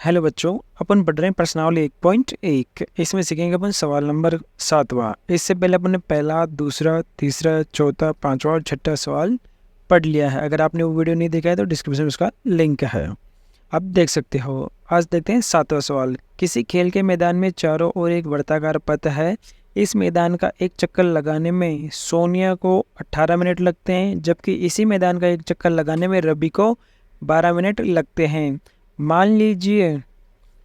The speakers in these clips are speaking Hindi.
हेलो बच्चों, अपन पढ़ रहे हैं प्रश्नावली 1.1। इसमें सीखेंगे अपन सवाल नंबर 7वां। इससे पहले अपन ने पहला, दूसरा, तीसरा, चौथा, पांचवा और छठा सवाल पढ़ लिया है। अगर आपने वो वीडियो नहीं देखा है तो डिस्क्रिप्शन में उसका लिंक है, आप देख सकते हो। आज देखते हैं 7वां सवाल। किसी खेल के मैदान में चारों ओर एक वर्ताकार पथ है। इस मैदान का एक चक्कर लगाने में सोनिया को 18 मिनट लगते हैं, जबकि इसी मैदान का एक चक्कर लगाने में रवि को 12 मिनट लगते हैं। मान लीजिए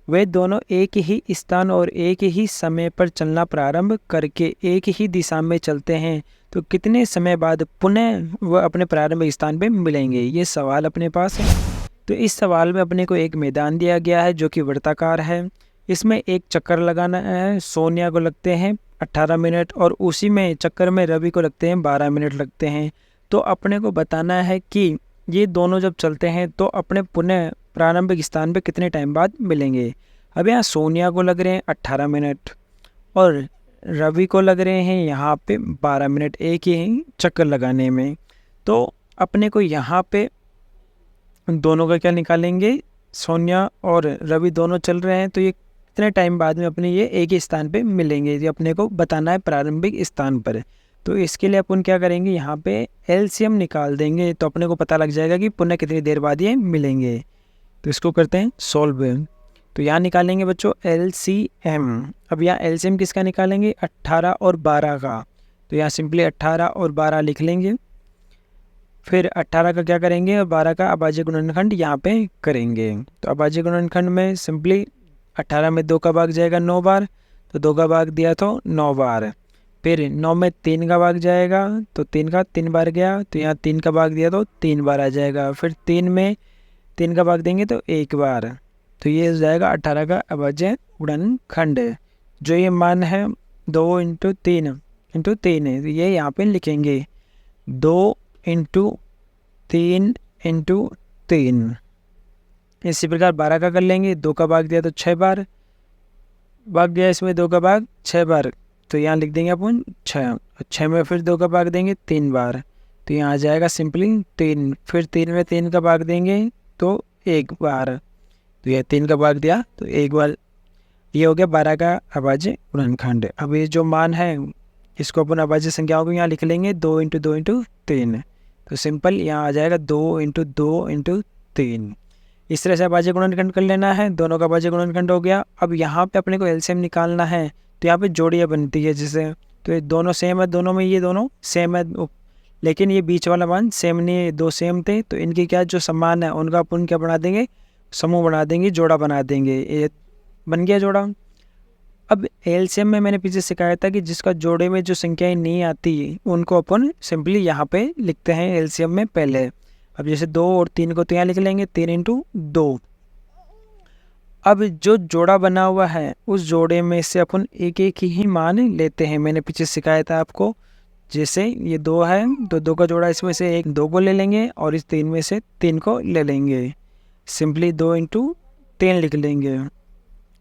वे दोनों एक ही स्थान और एक ही समय पर चलना प्रारंभ करके एक ही दिशा में चलते हैं, तो कितने समय बाद पुनः वह अपने प्रारंभिक स्थान पर मिलेंगे। ये सवाल अपने पास है। तो इस सवाल में अपने को एक मैदान दिया गया है जो कि वृत्ताकार है। इसमें एक चक्कर लगाना है। सोनिया को लगते हैं 18 मिनट और उसी में चक्कर में रवि को लगते हैं 12 मिनट लगते हैं। तो अपने को बताना है कि ये दोनों जब चलते हैं तो अपने पुनः प्रारंभिक स्थान पे कितने टाइम बाद मिलेंगे। अब यहाँ सोनिया को लग रहे हैं 18 मिनट और रवि को लग रहे हैं यहाँ पे 12 मिनट एक ही चक्कर लगाने में। तो अपने को यहाँ पे दोनों का क्या निकालेंगे। सोनिया और रवि दोनों चल रहे हैं तो ये कितने टाइम बाद में अपने ये एक ही स्थान पे मिलेंगे, ये अपने को बताना है प्रारंभिक स्थान पर। तो इसके लिए अपन क्या करेंगे, यहाँ पे एलसीएम निकाल देंगे तो अपने को पता लग जाएगा कि पुनः कितनी देर बाद ये मिलेंगे। तो इसको करते हैं सॉल्व। तो यहाँ निकालेंगे बच्चों एलसीएम। अब यहाँ एलसीएम किसका निकालेंगे, 18 और 12 का। तो यहाँ सिंपली 18 और 12 लिख लेंगे। फिर 18 का क्या करेंगे और 12 का अभाज्य गुणनखंड यहाँ पे करेंगे। तो अभाज्य गुणनखंड में सिंपली 18 में 2 का भाग जाएगा 9 बार, तो 2 का भाग दिया तो 9 बार। फिर 9 में 3 का भाग जाएगा तो 3 का 3 बार गया, तो यहाँ 3 का भाग दिया तो 3 बार आ जाएगा। फिर 3 में 3 का भाग देंगे तो 1 बार। तो ये हो जाएगा 18 का अभाज्य गुणनखंड। जो ये मान है 2 × 3 × 3 है, तो ये यहाँ पे लिखेंगे 2 × 3 × 3। इसी प्रकार 12 का कर लेंगे। 2 का भाग दिया तो 6 बार भाग दिया, इसमें 2 का भाग 6 बार, तो यहाँ लिख देंगे अपन 6। 6 में फिर 2 का भाग देंगे 3 बार, तो यहाँ आ जाएगा सिंपली 3। फिर 3 में 3 का भाग देंगे तो 1 बार, तो यह 3 का भाग दिया तो 1 बार। ये हो गया 12 का अभाज्य गुणनखंड। अब ये जो मान है इसको अपन अभाज्य संख्याओं को यहाँ लिख लेंगे 2 × 2 × 3। तो सिंपल यहाँ आ जाएगा 2 × 2 × 3। इस तरह से अभाज्य गुणनखंड कर लेना है। दोनों का अभाज्य गुणनखंड हो गया। अब यहाँ पे अपने को एलसीएम निकालना है, तो यहाँ पे जोड़ियाँ बनती है जिसे, तो ये दोनों सेम है, दोनों में ये दोनों सेम है, लेकिन ये बीच वाला मान सेम नहीं है, 2 सेम थे। तो इनके क्या जो समान है उनका अपन क्या बना देंगे, समूह बना देंगे, जोड़ा बना देंगे। ये बन गया जोड़ा। अब एलसीएम में मैंने पीछे सिखाया था कि जिसका जोड़े में जो संख्याएं नहीं आती उनको अपन सिंपली यहाँ पे लिखते हैं एलसीएम में पहले। अब जैसे 2 और 3 को तो यहाँ लिख लेंगे 3 × 2। अब जो जोड़ा बना हुआ है उस जोड़े में से अपन एक एक ही मान लेते हैं। मैंने पीछे सिखाया था आपको, जैसे ये 2 है तो 2 का जोड़ा इसमें से 2 को ले लेंगे और इस 3 में से 3 को ले लेंगे। सिंपली 2 × 3 लिख लेंगे।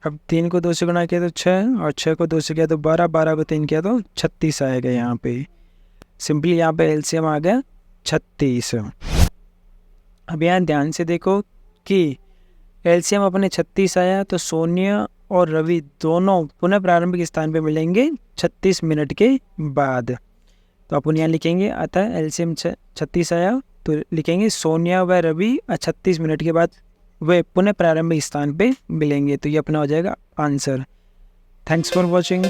अब 3 को 2 से गुणा किया तो 6 और 6 को 2 से किया तो 12, 12 को 3 किया तो 36 आएगा यहाँ पे। सिंपली यहाँ पे एलसीएम आ गया 36। अब यहाँ ध्यान से देखो कि एलसीएम अपने 36 आया, तो सोनिया और रवि दोनों पुनः प्रारंभिक स्थान पे मिलेंगे 36 मिनट के बाद। तो अपन यहाँ लिखेंगे अतः एलसीएम 36 आया, तो लिखेंगे सोनिया व रवि 36 मिनट के बाद वे पुनः प्रारंभिक स्थान पे मिलेंगे। तो ये अपना हो जाएगा आंसर। Thanks for watching.